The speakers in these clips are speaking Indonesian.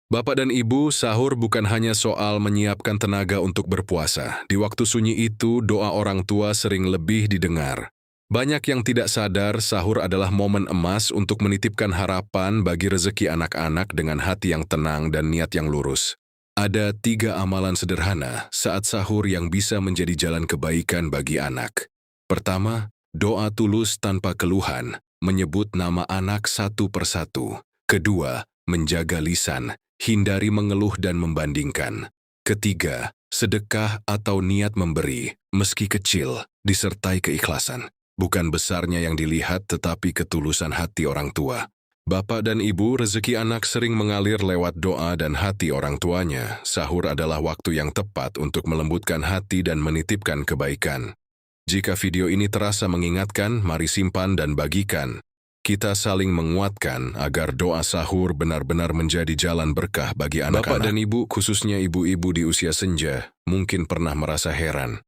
Bapak dan Ibu, sahur bukan hanya soal menyiapkan tenaga untuk berpuasa. Di waktu sunyi itu, doa orang tua sering lebih didengar. Banyak yang tidak sadar sahur adalah momen emas untuk menitipkan harapan bagi rezeki anak-anak dengan hati yang tenang dan niat yang lurus. Ada 3 amalan sederhana saat sahur yang bisa menjadi jalan kebaikan bagi anak. Pertama, doa tulus tanpa keluhan, menyebut nama anak satu persatu. Kedua, menjaga lisan, hindari mengeluh dan membandingkan. Ketiga, sedekah atau niat memberi, meski kecil, disertai keikhlasan. Bukan besarnya yang dilihat tetapi ketulusan hati orang tua. Bapak dan Ibu, rezeki anak sering mengalir lewat doa dan hati orang tuanya. Sahur adalah waktu yang tepat untuk melembutkan hati dan menitipkan kebaikan. Jika video ini terasa mengingatkan, mari simpan dan bagikan. Kita saling menguatkan agar doa sahur benar-benar menjadi jalan berkah bagi anak-anak. Bapak dan Ibu, khususnya ibu-ibu di usia senja, mungkin pernah merasa heran.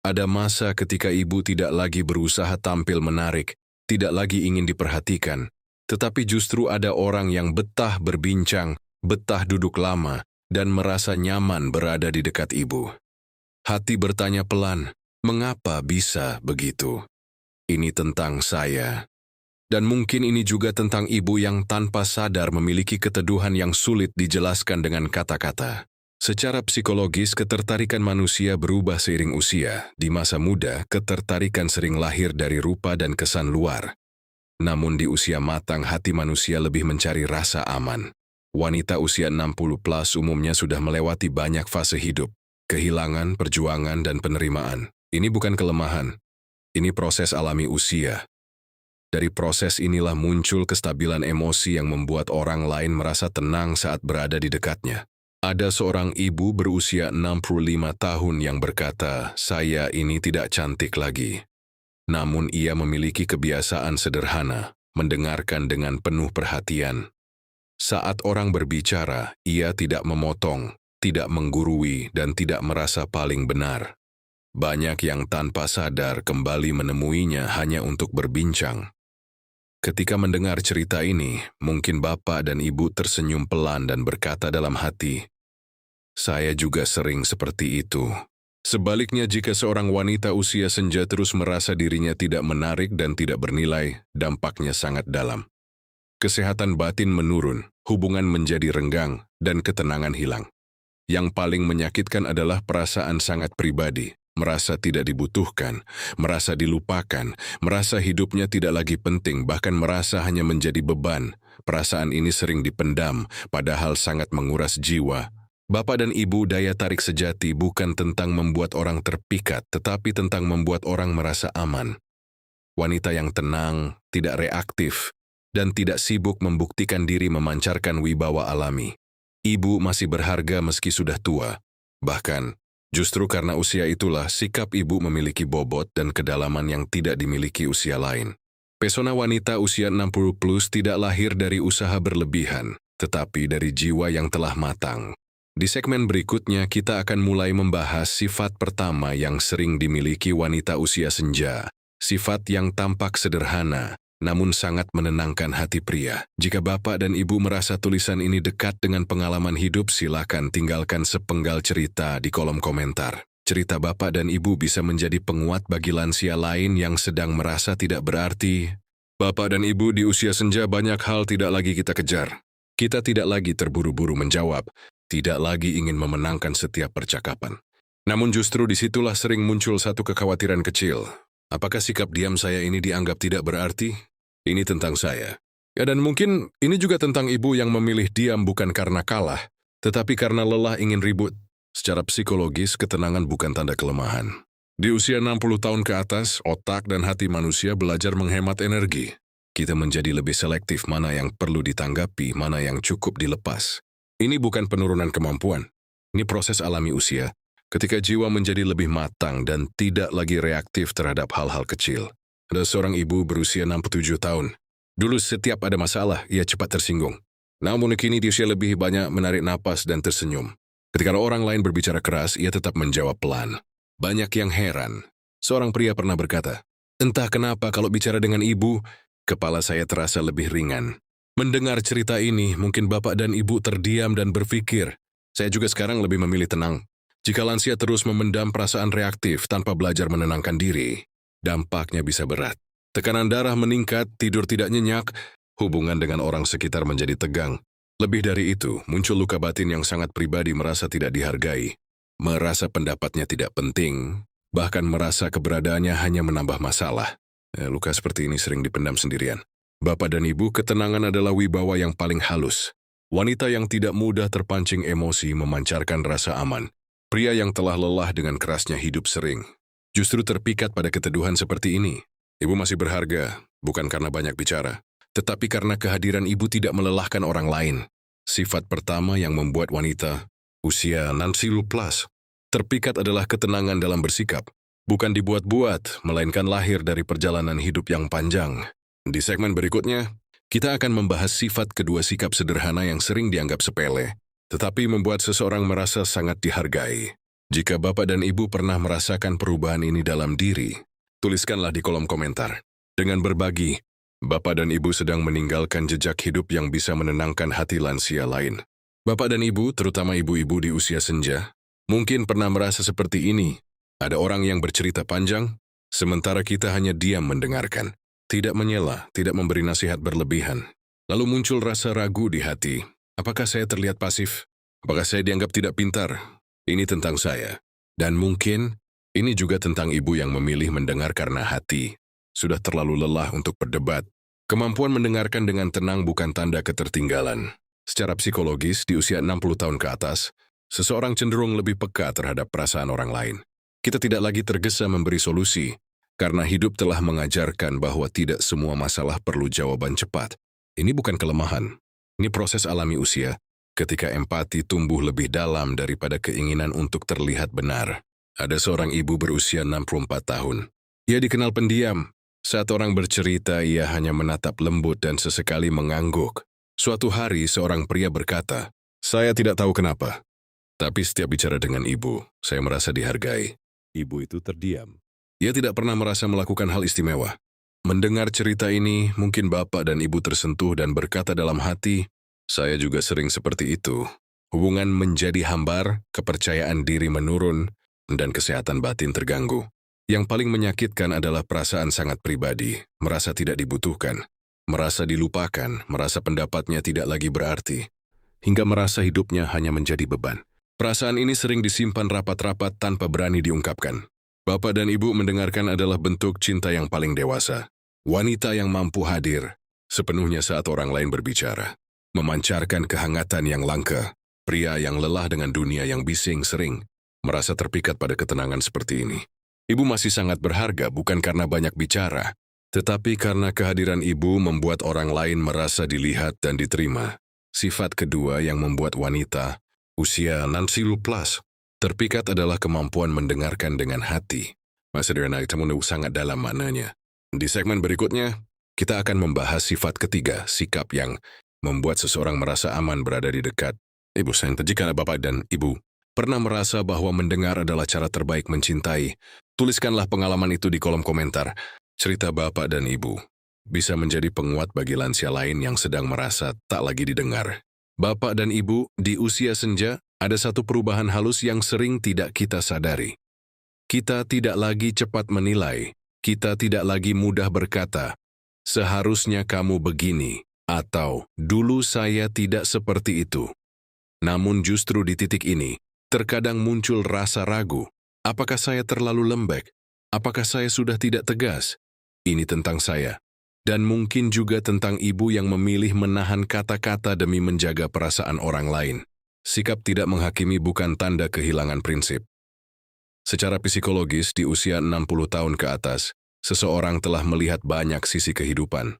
Ada masa ketika ibu tidak lagi berusaha tampil menarik, tidak lagi ingin diperhatikan, tetapi justru ada orang yang betah berbincang, betah duduk lama, dan merasa nyaman berada di dekat ibu. Hati bertanya pelan, mengapa bisa begitu? Ini tentang saya. Dan mungkin ini juga tentang ibu yang tanpa sadar memiliki keteduhan yang sulit dijelaskan dengan kata-kata. Secara psikologis, ketertarikan manusia berubah seiring usia. Di masa muda, ketertarikan sering lahir dari rupa dan kesan luar. Namun di usia matang, hati manusia lebih mencari rasa aman. Wanita usia 60 plus umumnya sudah melewati banyak fase hidup. Kehilangan, perjuangan, dan penerimaan. Ini bukan kelemahan. Ini proses alami usia. Dari proses inilah muncul kestabilan emosi yang membuat orang lain merasa tenang saat berada di dekatnya. Ada seorang ibu berusia 65 tahun yang berkata, "Saya ini tidak cantik lagi." Namun ia memiliki kebiasaan sederhana, mendengarkan dengan penuh perhatian. Saat orang berbicara, ia tidak memotong, tidak menggurui, dan tidak merasa paling benar. Banyak yang tanpa sadar kembali menemuinya hanya untuk berbincang. Ketika mendengar cerita ini, mungkin bapak dan ibu tersenyum pelan dan berkata dalam hati, "Saya juga sering seperti itu." Sebaliknya, jika seorang wanita usia senja terus merasa dirinya tidak menarik dan tidak bernilai, dampaknya sangat dalam. Kesehatan batin menurun, hubungan menjadi renggang, dan ketenangan hilang. Yang paling menyakitkan adalah perasaan sangat pribadi, merasa tidak dibutuhkan, merasa dilupakan, merasa hidupnya tidak lagi penting, bahkan merasa hanya menjadi beban. Perasaan ini sering dipendam, padahal sangat menguras jiwa. Bapak dan Ibu, daya tarik sejati bukan tentang membuat orang terpikat, tetapi tentang membuat orang merasa aman. Wanita yang tenang, tidak reaktif, dan tidak sibuk membuktikan diri memancarkan wibawa alami. Ibu masih berharga meski sudah tua. Bahkan, justru karena usia itulah sikap ibu memiliki bobot dan kedalaman yang tidak dimiliki usia lain. Pesona wanita usia 60 plus tidak lahir dari usaha berlebihan, tetapi dari jiwa yang telah matang. Di segmen berikutnya, kita akan mulai membahas sifat pertama yang sering dimiliki wanita usia senja. Sifat yang tampak sederhana, namun sangat menenangkan hati pria. Jika Bapak dan Ibu merasa tulisan ini dekat dengan pengalaman hidup, silakan tinggalkan sepenggal cerita di kolom komentar. Cerita Bapak dan Ibu bisa menjadi penguat bagi lansia lain yang sedang merasa tidak berarti. Bapak dan Ibu, di usia senja banyak hal tidak lagi kita kejar. Kita tidak lagi terburu-buru menjawab, tidak lagi ingin memenangkan setiap percakapan. Namun justru disitulah sering muncul satu kekhawatiran kecil. Apakah sikap diam saya ini dianggap tidak berarti? Ini tentang saya. Ya, dan mungkin ini juga tentang ibu yang memilih diam bukan karena kalah, tetapi karena lelah ingin ribut. Secara psikologis, ketenangan bukan tanda kelemahan. Di usia 60 tahun ke atas, otak dan hati manusia belajar menghemat energi. Kita menjadi lebih selektif mana yang perlu ditanggapi, mana yang cukup dilepas. Ini bukan penurunan kemampuan. Ini proses alami usia. Ketika jiwa menjadi lebih matang dan tidak lagi reaktif terhadap hal-hal kecil. Ada seorang ibu berusia 67 tahun. Dulu setiap ada masalah, ia cepat tersinggung. Namun kini di usia lebih banyak menarik napas dan tersenyum. Ketika orang lain berbicara keras, ia tetap menjawab pelan. Banyak yang heran. Seorang pria pernah berkata, "Entah kenapa kalau bicara dengan ibu, kepala saya terasa lebih ringan." Mendengar cerita ini, mungkin Bapak dan Ibu terdiam dan berpikir, saya juga sekarang lebih memilih tenang. Jika lansia terus memendam perasaan reaktif tanpa belajar menenangkan diri, dampaknya bisa berat. Tekanan darah meningkat, tidur tidak nyenyak, hubungan dengan orang sekitar menjadi tegang. Lebih dari itu, muncul luka batin yang sangat pribadi, merasa tidak dihargai, merasa pendapatnya tidak penting, bahkan merasa keberadaannya hanya menambah masalah. Luka seperti ini sering dipendam sendirian. Bapak dan Ibu, ketenangan adalah wibawa yang paling halus. Wanita yang tidak mudah terpancing emosi memancarkan rasa aman. Pria yang telah lelah dengan kerasnya hidup sering justru terpikat pada keteduhan seperti ini. Ibu masih berharga, bukan karena banyak bicara, tetapi karena kehadiran Ibu tidak melelahkan orang lain. Sifat pertama yang membuat wanita usia 60 plus terpikat adalah ketenangan dalam bersikap. Bukan dibuat-buat, melainkan lahir dari perjalanan hidup yang panjang. Di segmen berikutnya, kita akan membahas sifat kedua sikap sederhana yang sering dianggap sepele, tetapi membuat seseorang merasa sangat dihargai. Jika Bapak dan Ibu pernah merasakan perubahan ini dalam diri, tuliskanlah di kolom komentar. Dengan berbagi, Bapak dan Ibu sedang meninggalkan jejak hidup yang bisa menenangkan hati lansia lain. Bapak dan Ibu, terutama ibu-ibu di usia senja, mungkin pernah merasa seperti ini. Ada orang yang bercerita panjang, sementara kita hanya diam mendengarkan. Tidak menyela, tidak memberi nasihat berlebihan. Lalu muncul rasa ragu di hati. Apakah saya terlihat pasif? Apakah saya dianggap tidak pintar? Ini tentang saya. Dan mungkin ini juga tentang ibu yang memilih mendengar karena hati sudah terlalu lelah untuk berdebat. Kemampuan mendengarkan dengan tenang bukan tanda ketertinggalan. Secara psikologis, di usia 60 tahun ke atas, seseorang cenderung lebih peka terhadap perasaan orang lain. Kita tidak lagi tergesa memberi solusi, karena hidup telah mengajarkan bahwa tidak semua masalah perlu jawaban cepat. Ini bukan kelemahan. Ini proses alami usia, ketika empati tumbuh lebih dalam daripada keinginan untuk terlihat benar. Ada seorang ibu berusia 64 tahun. Ia dikenal pendiam. Saat orang bercerita, ia hanya menatap lembut dan sesekali mengangguk. Suatu hari, seorang pria berkata, "Saya tidak tahu kenapa, tapi setiap bicara dengan ibu, saya merasa dihargai." Ibu itu terdiam. Ia tidak pernah merasa melakukan hal istimewa. Mendengar cerita ini, mungkin Bapak dan Ibu tersentuh dan berkata dalam hati, saya juga sering seperti itu. Hubungan menjadi hambar, kepercayaan diri menurun, dan kesehatan batin terganggu. Yang paling menyakitkan adalah perasaan sangat pribadi, merasa tidak dibutuhkan, merasa dilupakan, merasa pendapatnya tidak lagi berarti, hingga merasa hidupnya hanya menjadi beban. Perasaan ini sering disimpan rapat-rapat tanpa berani diungkapkan. Bapak dan Ibu mendengarkan adalah bentuk cinta yang paling dewasa. Wanita yang mampu hadir sepenuhnya saat orang lain berbicara. Memancarkan kehangatan yang langka. Pria yang lelah dengan dunia yang bising sering merasa terpikat pada ketenangan seperti ini. Ibu masih sangat berharga bukan karena banyak bicara, tetapi karena kehadiran Ibu membuat orang lain merasa dilihat dan diterima. Sifat kedua yang membuat wanita usia 60 plus terpikat adalah kemampuan mendengarkan dengan hati. Mas sederhana itu sangat dalam maknanya. Di segmen berikutnya, kita akan membahas sifat ketiga, sikap yang membuat seseorang merasa aman berada di dekat. Ibu sayang, jika Bapak dan Ibu pernah merasa bahwa mendengar adalah cara terbaik mencintai, tuliskanlah pengalaman itu di kolom komentar. Cerita Bapak dan Ibu bisa menjadi penguat bagi lansia lain yang sedang merasa tak lagi didengar. Bapak dan Ibu di usia senja, ada satu perubahan halus yang sering tidak kita sadari. Kita tidak lagi cepat menilai, kita tidak lagi mudah berkata, seharusnya kamu begini, atau dulu saya tidak seperti itu. Namun justru di titik ini, terkadang muncul rasa ragu, apakah saya terlalu lembek? Apakah saya sudah tidak tegas? Ini tentang saya. Dan mungkin juga tentang ibu yang memilih menahan kata-kata demi menjaga perasaan orang lain. Sikap tidak menghakimi bukan tanda kehilangan prinsip. Secara psikologis, di usia 60 tahun ke atas, seseorang telah melihat banyak sisi kehidupan.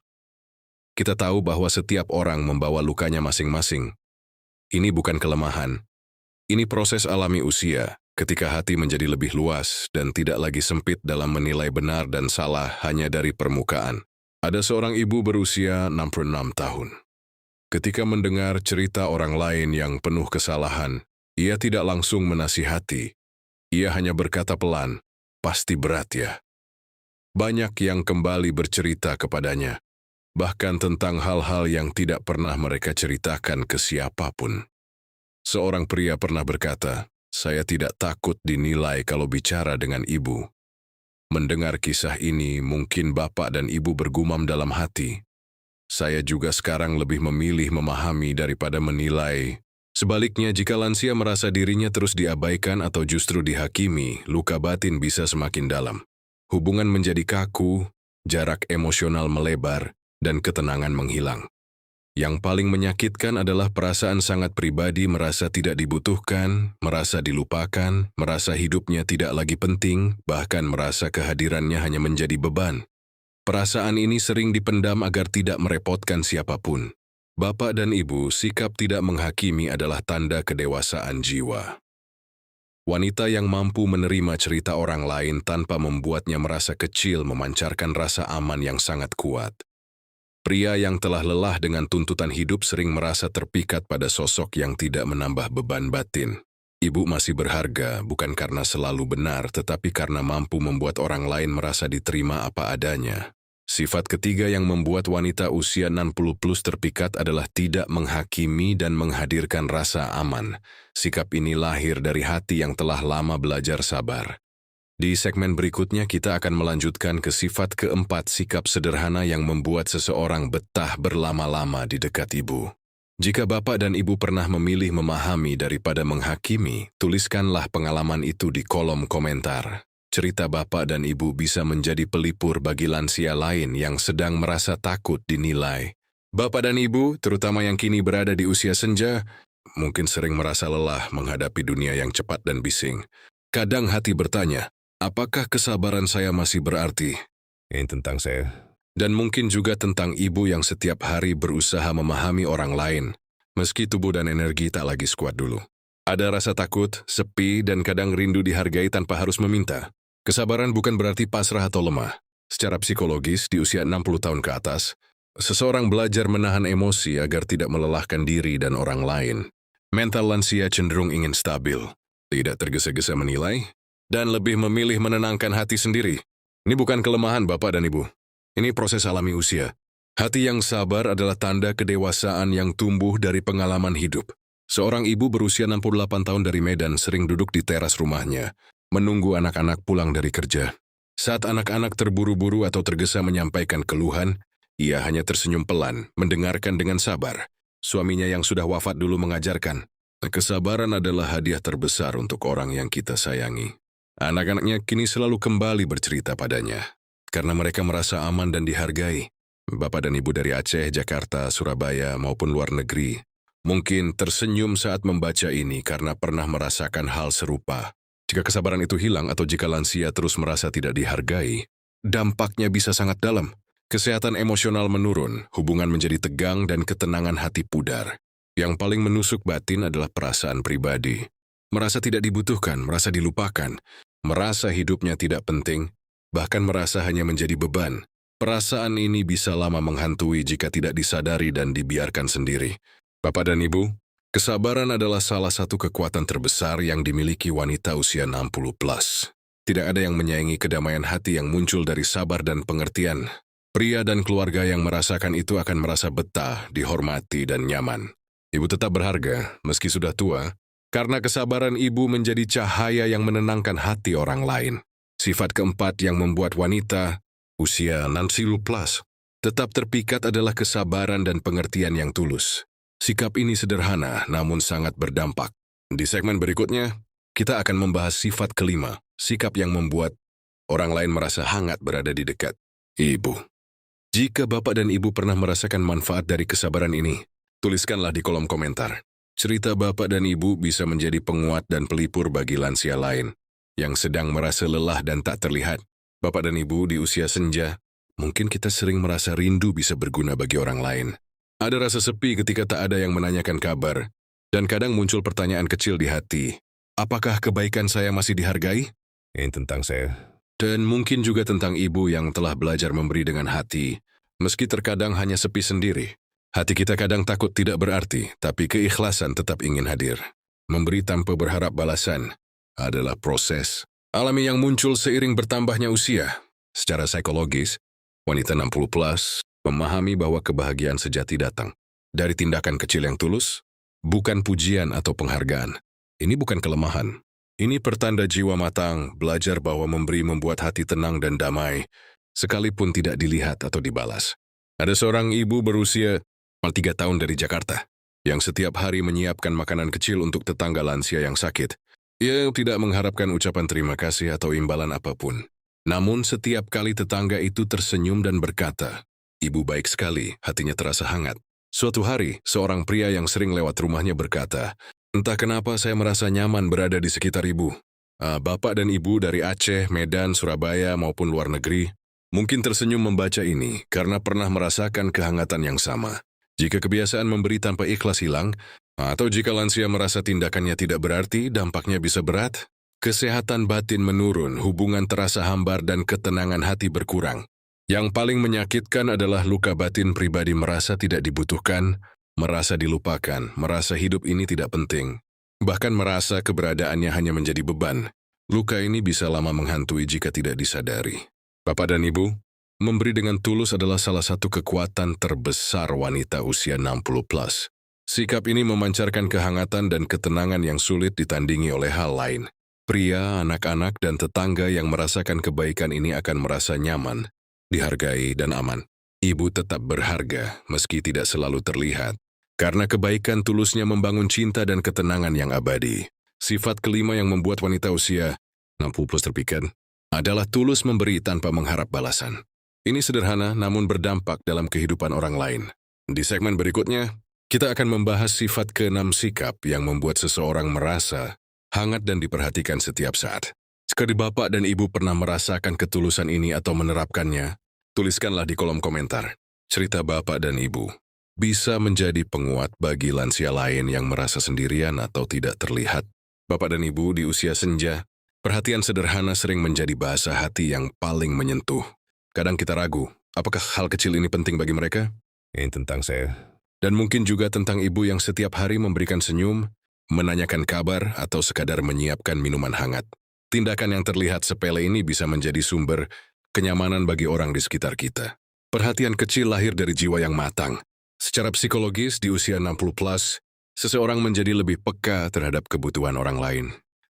Kita tahu bahwa setiap orang membawa lukanya masing-masing. Ini bukan kelemahan. Ini proses alami usia, ketika hati menjadi lebih luas dan tidak lagi sempit dalam menilai benar dan salah hanya dari permukaan. Ada seorang ibu berusia 66 tahun. Ketika mendengar cerita orang lain yang penuh kesalahan, ia tidak langsung menasihati. Ia hanya berkata pelan, pasti berat ya. Banyak yang kembali bercerita kepadanya. bahkan tentang hal-hal yang tidak pernah mereka ceritakan ke siapapun. Seorang pria pernah berkata, "Saya tidak takut dinilai kalau bicara dengan ibu." Mendengar kisah ini, mungkin bapak dan ibu bergumam dalam hati, "Saya juga sekarang lebih memilih memahami daripada menilai." Sebaliknya, jika lansia merasa dirinya terus diabaikan atau justru dihakimi, luka batin bisa semakin dalam. Hubungan menjadi kaku, jarak emosional melebar, dan ketenangan menghilang. Yang paling menyakitkan adalah perasaan sangat pribadi merasa tidak dibutuhkan, merasa dilupakan, merasa hidupnya tidak lagi penting, bahkan merasa kehadirannya hanya menjadi beban. Perasaan ini sering dipendam agar tidak merepotkan siapapun. Bapak dan ibu, sikap tidak menghakimi adalah tanda kedewasaan jiwa. Wanita yang mampu menerima cerita orang lain tanpa membuatnya merasa kecil memancarkan rasa aman yang sangat kuat. Pria yang telah lelah dengan tuntutan hidup sering merasa terpikat pada sosok yang tidak menambah beban batin. Ibu masih berharga bukan karena selalu benar, tetapi karena mampu membuat orang lain merasa diterima apa adanya. Sifat ketiga yang membuat wanita usia 60 plus terpikat adalah tidak menghakimi dan menghadirkan rasa aman. Sikap ini lahir dari hati yang telah lama belajar sabar. Di segmen berikutnya kita akan melanjutkan ke sifat keempat, sikap sederhana yang membuat seseorang betah berlama-lama di dekat ibu. Jika bapak dan ibu pernah memilih memahami daripada menghakimi, tuliskanlah pengalaman itu di kolom komentar. Cerita bapak dan ibu bisa menjadi pelipur bagi lansia lain yang sedang merasa takut dinilai. Bapak dan ibu, terutama yang kini berada di usia senja, mungkin sering merasa lelah menghadapi dunia yang cepat dan bising. Kadang hati bertanya, apakah kesabaran saya masih berarti? Ini tentang saya. Dan mungkin juga tentang ibu yang setiap hari berusaha memahami orang lain, meski tubuh dan energi tak lagi sekuat dulu. Ada rasa takut, sepi, dan kadang rindu dihargai tanpa harus meminta. Kesabaran bukan berarti pasrah atau lemah. Secara psikologis, di usia 60 tahun ke atas, seseorang belajar menahan emosi agar tidak melelahkan diri dan orang lain. Mental lansia cenderung ingin stabil, tidak tergesa-gesa menilai, dan lebih memilih menenangkan hati sendiri. Ini bukan kelemahan bapak dan ibu. Ini proses alami usia. Hati yang sabar adalah tanda kedewasaan yang tumbuh dari pengalaman hidup. Seorang ibu berusia 68 tahun dari Medan sering duduk di teras rumahnya, menunggu anak-anak pulang dari kerja. Saat anak-anak terburu-buru atau tergesa menyampaikan keluhan, ia hanya tersenyum pelan, mendengarkan dengan sabar. Suaminya yang sudah wafat dulu mengajarkan, kesabaran adalah hadiah terbesar untuk orang yang kita sayangi. Anak-anaknya kini selalu kembali bercerita padanya, karena mereka merasa aman dan dihargai. Bapak dan ibu dari Aceh, Jakarta, Surabaya, maupun luar negeri, mungkin tersenyum saat membaca ini karena pernah merasakan hal serupa. Jika kesabaran itu hilang atau jika lansia terus merasa tidak dihargai, dampaknya bisa sangat dalam. Kesehatan emosional menurun, hubungan menjadi tegang, dan ketenangan hati pudar. Yang paling menusuk batin adalah perasaan pribadi. Merasa tidak dibutuhkan, merasa dilupakan, merasa hidupnya tidak penting, bahkan merasa hanya menjadi beban. Perasaan ini bisa lama menghantui jika tidak disadari dan dibiarkan sendiri. Bapak dan Ibu, kesabaran adalah salah satu kekuatan terbesar yang dimiliki wanita usia 60 plus. Tidak ada yang menyayangi kedamaian hati yang muncul dari sabar dan pengertian. Pria dan keluarga yang merasakan itu akan merasa betah, dihormati, dan nyaman. Ibu tetap berharga, meski sudah tua, karena kesabaran ibu menjadi cahaya yang menenangkan hati orang lain. Sifat keempat yang membuat wanita usia 60 plus tetap terpikat adalah kesabaran dan pengertian yang tulus. Sikap ini sederhana namun sangat berdampak. Di segmen berikutnya, kita akan membahas sifat kelima, sikap yang membuat orang lain merasa hangat berada di dekat ibu. Jika bapak dan ibu pernah merasakan manfaat dari kesabaran ini, tuliskanlah di kolom komentar. Cerita bapak dan ibu bisa menjadi penguat dan pelipur bagi lansia lain yang sedang merasa lelah dan tak terlihat. Bapak dan ibu di usia senja, mungkin kita sering merasa rindu bisa berguna bagi orang lain. Ada rasa sepi ketika tak ada yang menanyakan kabar, dan kadang muncul pertanyaan kecil di hati. Apakah kebaikan saya masih dihargai? Ini tentang saya. Dan mungkin juga tentang ibu yang telah belajar memberi dengan hati, meski terkadang hanya sepi sendiri. Hati kita kadang takut tidak berarti, tapi keikhlasan tetap ingin hadir. Memberi tanpa berharap balasan adalah proses alami yang muncul seiring bertambahnya usia. Secara psikologis, wanita 60 plus Memahami bahwa kebahagiaan sejati datang dari tindakan kecil yang tulus, bukan pujian atau penghargaan. Ini bukan kelemahan. Ini pertanda jiwa matang, belajar bahwa memberi membuat hati tenang dan damai, sekalipun tidak dilihat atau dibalas. Ada seorang ibu berusia 3 tahun dari Jakarta, yang setiap hari menyiapkan makanan kecil untuk tetangga lansia yang sakit. Ia tidak mengharapkan ucapan terima kasih atau imbalan apapun. Namun setiap kali tetangga itu tersenyum dan berkata, "Ibu baik sekali," hatinya terasa hangat. Suatu hari, seorang pria yang sering lewat rumahnya berkata, "Entah kenapa saya merasa nyaman berada di sekitar ibu. Bapak dan ibu dari Aceh, Medan, Surabaya maupun luar negeri mungkin tersenyum membaca ini karena pernah merasakan kehangatan yang sama. Jika kebiasaan memberi tanpa ikhlas hilang, atau jika lansia merasa tindakannya tidak berarti, dampaknya bisa berat. Kesehatan batin menurun, hubungan terasa hambar dan ketenangan hati berkurang. Yang paling menyakitkan adalah luka batin pribadi merasa tidak dibutuhkan, merasa dilupakan, merasa hidup ini tidak penting. Bahkan merasa keberadaannya hanya menjadi beban. Luka ini bisa lama menghantui jika tidak disadari. Bapak dan Ibu, memberi dengan tulus adalah salah satu kekuatan terbesar wanita usia 60+. Sikap ini memancarkan kehangatan dan ketenangan yang sulit ditandingi oleh hal lain. Pria, anak-anak, dan tetangga yang merasakan kebaikan ini akan merasa nyaman, dihargai, dan aman. Ibu tetap berharga meski tidak selalu terlihat, karena kebaikan tulusnya membangun cinta dan ketenangan yang abadi. Sifat kelima yang membuat wanita usia 60+ terpikat adalah tulus memberi tanpa mengharap balasan. Ini sederhana namun berdampak dalam kehidupan orang lain. Di segmen berikutnya, kita akan membahas sifat keenam sikap yang membuat seseorang merasa hangat dan diperhatikan setiap saat. Sekali Bapak dan Ibu pernah merasakan ketulusan ini atau menerapkannya, tuliskanlah di kolom komentar. Cerita Bapak dan Ibu bisa menjadi penguat bagi lansia lain yang merasa sendirian atau tidak terlihat. Bapak dan Ibu di usia senja, perhatian sederhana sering menjadi bahasa hati yang paling menyentuh. Kadang kita ragu, apakah hal kecil ini penting bagi mereka? Ini tentang saya. Dan mungkin juga tentang ibu yang setiap hari memberikan senyum, menanyakan kabar, atau sekadar menyiapkan minuman hangat. Tindakan yang terlihat sepele ini bisa menjadi sumber kenyamanan bagi orang di sekitar kita. Perhatian kecil lahir dari jiwa yang matang. Secara psikologis, di usia 60+, seseorang menjadi lebih peka terhadap kebutuhan orang lain.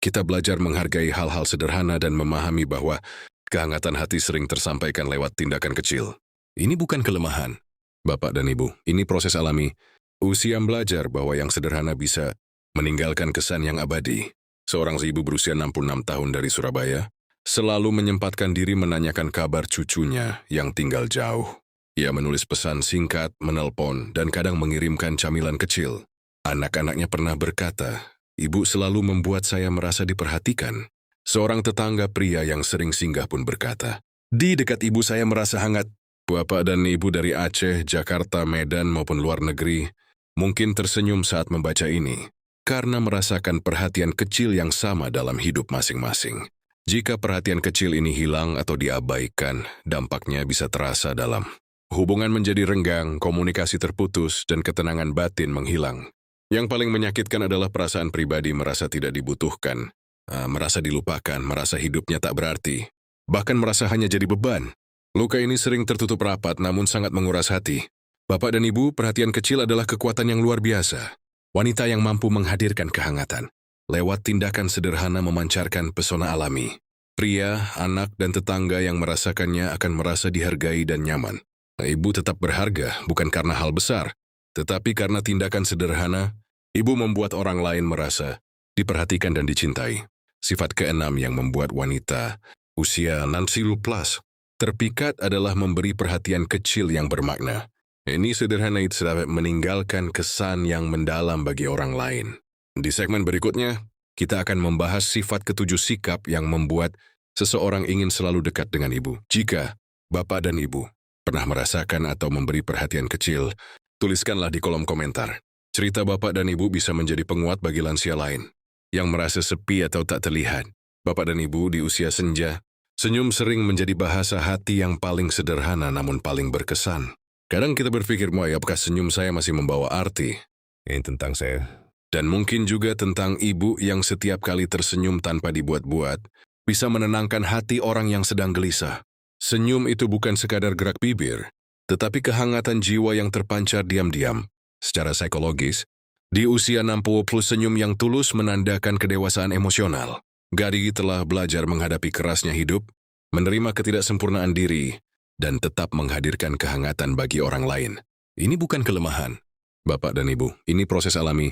Kita belajar menghargai hal-hal sederhana dan memahami bahwa kehangatan hati sering tersampaikan lewat tindakan kecil. Ini bukan kelemahan. Bapak dan Ibu, ini proses alami. Usia belajar bahwa yang sederhana bisa meninggalkan kesan yang abadi. Seorang ibu berusia 66 tahun dari Surabaya selalu menyempatkan diri menanyakan kabar cucunya yang tinggal jauh. Ia menulis pesan singkat, menelpon, dan kadang mengirimkan camilan kecil. Anak-anaknya pernah berkata, "Ibu selalu membuat saya merasa diperhatikan." Seorang tetangga pria yang sering singgah pun berkata, "Di dekat ibu saya merasa hangat." Bapak dan Ibu dari Aceh, Jakarta, Medan, maupun luar negeri mungkin tersenyum saat membaca ini, karena merasakan perhatian kecil yang sama dalam hidup masing-masing. Jika perhatian kecil ini hilang atau diabaikan, dampaknya bisa terasa dalam. Hubungan menjadi renggang, komunikasi terputus, dan ketenangan batin menghilang. Yang paling menyakitkan adalah perasaan pribadi merasa tidak dibutuhkan, merasa dilupakan, merasa hidupnya tak berarti, bahkan merasa hanya jadi beban. Luka ini sering tertutup rapat namun sangat menguras hati. Bapak dan Ibu, perhatian kecil adalah kekuatan yang luar biasa. Wanita yang mampu menghadirkan kehangatan, lewat tindakan sederhana memancarkan pesona alami. Pria, anak, dan tetangga yang merasakannya akan merasa dihargai dan nyaman. Ibu tetap berharga bukan karena hal besar, tetapi karena tindakan sederhana, Ibu membuat orang lain merasa diperhatikan dan dicintai. Sifat keenam yang membuat wanita usia 60+ terpikat adalah memberi perhatian kecil yang bermakna. Ini sederhana itu dapat meninggalkan kesan yang mendalam bagi orang lain. Di segmen berikutnya, kita akan membahas sifat ketujuh sikap yang membuat seseorang ingin selalu dekat dengan ibu. Jika Bapak dan Ibu pernah merasakan atau memberi perhatian kecil, tuliskanlah di kolom komentar. Cerita Bapak dan Ibu bisa menjadi penguat bagi lansia lain yang merasa sepi atau tak terlihat. Bapak dan Ibu di usia senja, senyum sering menjadi bahasa hati yang paling sederhana namun paling berkesan. Kadang kita berpikir, apakah senyum saya masih membawa arti? Ini tentang saya. Dan mungkin juga tentang ibu yang setiap kali tersenyum tanpa dibuat-buat, bisa menenangkan hati orang yang sedang gelisah. Senyum itu bukan sekadar gerak bibir, tetapi kehangatan jiwa yang terpancar diam-diam. Secara psikologis, di usia 60 plus senyum yang tulus menandakan kedewasaan emosional. Gaddi telah belajar menghadapi kerasnya hidup, menerima ketidaksempurnaan diri, dan tetap menghadirkan kehangatan bagi orang lain. Ini bukan kelemahan. Bapak dan Ibu, ini proses alami.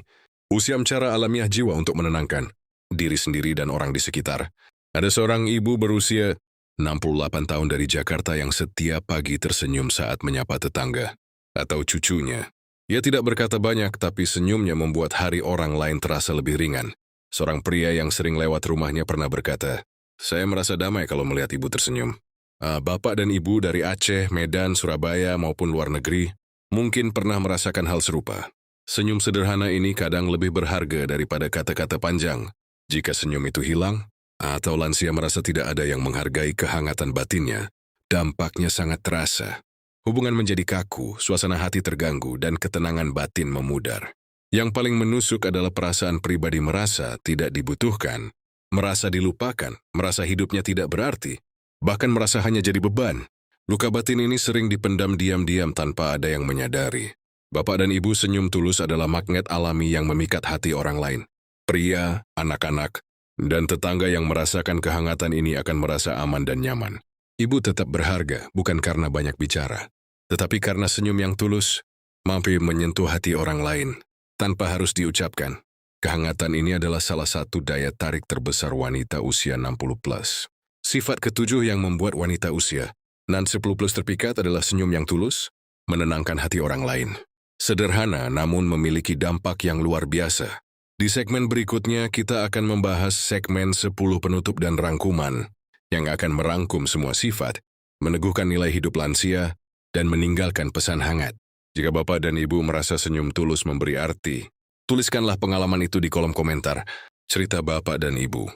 Usia cara alamiah jiwa untuk menenangkan diri sendiri dan orang di sekitar. Ada seorang ibu berusia 68 tahun dari Jakarta yang setiap pagi tersenyum saat menyapa tetangga atau cucunya. Ia tidak berkata banyak, tapi senyumnya membuat hari orang lain terasa lebih ringan. Seorang pria yang sering lewat rumahnya pernah berkata, "Saya merasa damai kalau melihat ibu tersenyum." Bapak dan Ibu dari Aceh, Medan, Surabaya, maupun luar negeri mungkin pernah merasakan hal serupa. Senyum sederhana ini kadang lebih berharga daripada kata-kata panjang. Jika senyum itu hilang, atau lansia merasa tidak ada yang menghargai kehangatan batinnya, dampaknya sangat terasa. Hubungan menjadi kaku, suasana hati terganggu, dan ketenangan batin memudar. Yang paling menusuk adalah perasaan pribadi merasa tidak dibutuhkan, merasa dilupakan, merasa hidupnya tidak berarti, bahkan merasa hanya jadi beban. Luka batin ini sering dipendam diam-diam tanpa ada yang menyadari. Bapak dan Ibu, senyum tulus adalah magnet alami yang memikat hati orang lain. Pria, anak-anak, dan tetangga yang merasakan kehangatan ini akan merasa aman dan nyaman. Ibu tetap berharga bukan karena banyak bicara, tetapi karena senyum yang tulus, mampu menyentuh hati orang lain, tanpa harus diucapkan. Kehangatan ini adalah salah satu daya tarik terbesar wanita usia 60 plus. Sifat ketujuh yang membuat wanita usia 60 plus terpikat adalah senyum yang tulus, menenangkan hati orang lain. Sederhana namun memiliki dampak yang luar biasa. Di segmen berikutnya kita akan membahas segmen 10 penutup dan rangkuman yang akan merangkum semua sifat, meneguhkan nilai hidup lansia, dan meninggalkan pesan hangat. Jika Bapak dan Ibu merasa senyum tulus memberi arti, tuliskanlah pengalaman itu di kolom komentar. Cerita Bapak dan Ibu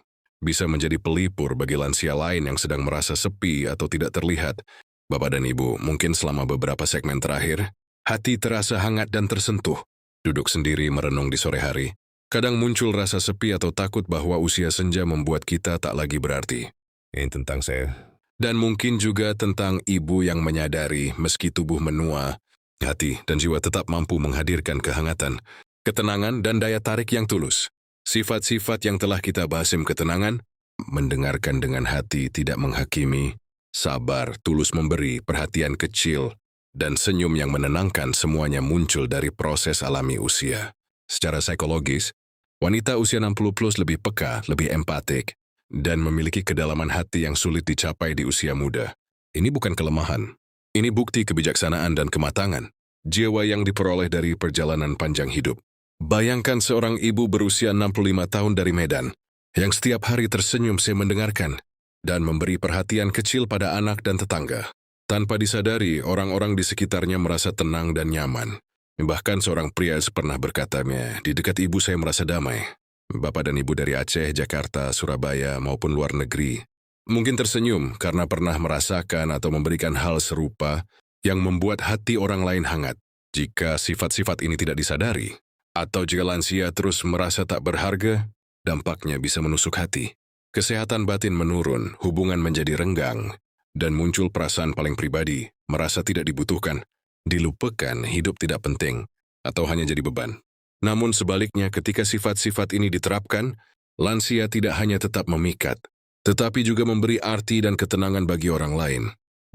bisa menjadi pelipur bagi lansia lain yang sedang merasa sepi atau tidak terlihat. Bapak dan Ibu, mungkin selama beberapa segmen terakhir, hati terasa hangat dan tersentuh. Duduk sendiri merenung di sore hari. Kadang muncul rasa sepi atau takut bahwa usia senja membuat kita tak lagi berarti. Ini tentang saya. Dan mungkin juga tentang ibu yang menyadari meski tubuh menua, hati dan jiwa tetap mampu menghadirkan kehangatan, ketenangan, dan daya tarik yang tulus. Sifat-sifat yang telah kita bahas: ketenangan, mendengarkan dengan hati, tidak menghakimi, sabar, tulus memberi, perhatian kecil, dan senyum yang menenangkan, semuanya muncul dari proses alami usia. Secara psikologis, wanita usia 60 plus lebih peka, lebih empatik, dan memiliki kedalaman hati yang sulit dicapai di usia muda. Ini bukan kelemahan. Ini bukti kebijaksanaan dan kematangan jiwa yang diperoleh dari perjalanan panjang hidup. Bayangkan seorang ibu berusia 65 tahun dari Medan, yang setiap hari tersenyum mendengarkan, dan memberi perhatian kecil pada anak dan tetangga. Tanpa disadari, orang-orang di sekitarnya merasa tenang dan nyaman. Bahkan seorang pria pernah berkata, "Di dekat ibu saya merasa damai." Bapak dan Ibu dari Aceh, Jakarta, Surabaya, maupun luar negeri mungkin tersenyum karena pernah merasakan atau memberikan hal serupa yang membuat hati orang lain hangat. Jika sifat-sifat ini tidak disadari, atau jika lansia terus merasa tak berharga, dampaknya bisa menusuk hati. Kesehatan batin menurun, hubungan menjadi renggang, dan muncul perasaan paling pribadi, merasa tidak dibutuhkan, dilupakan, hidup tidak penting, atau hanya jadi beban. Namun sebaliknya, ketika sifat-sifat ini diterapkan, lansia tidak hanya tetap memikat, tetapi juga memberi arti dan ketenangan bagi orang lain.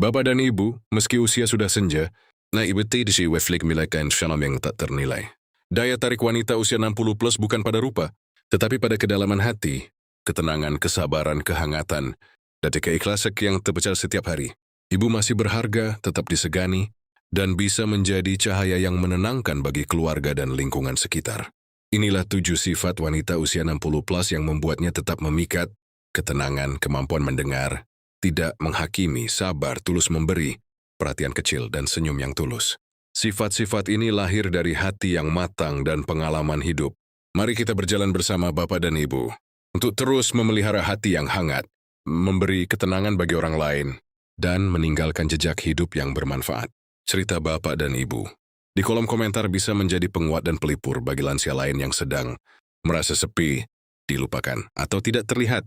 Bapak dan Ibu, meski usia sudah senja, yang tak ternilai. Daya tarik wanita usia 60 plus bukan pada rupa, tetapi pada kedalaman hati, ketenangan, kesabaran, kehangatan, dan keikhlasan yang terpecah setiap hari. Ibu masih berharga, tetap disegani, dan bisa menjadi cahaya yang menenangkan bagi keluarga dan lingkungan sekitar. Inilah 7 sifat wanita usia 60 plus yang membuatnya tetap memikat: ketenangan, kemampuan mendengar, tidak menghakimi, sabar, tulus memberi, perhatian kecil, dan senyum yang tulus. Sifat-sifat ini lahir dari hati yang matang dan pengalaman hidup. Mari kita berjalan bersama Bapak dan Ibu untuk terus memelihara hati yang hangat, memberi ketenangan bagi orang lain, dan meninggalkan jejak hidup yang bermanfaat. Cerita Bapak dan Ibu di kolom komentar bisa menjadi penguat dan pelipur bagi lansia lain yang sedang merasa sepi, dilupakan, atau tidak terlihat.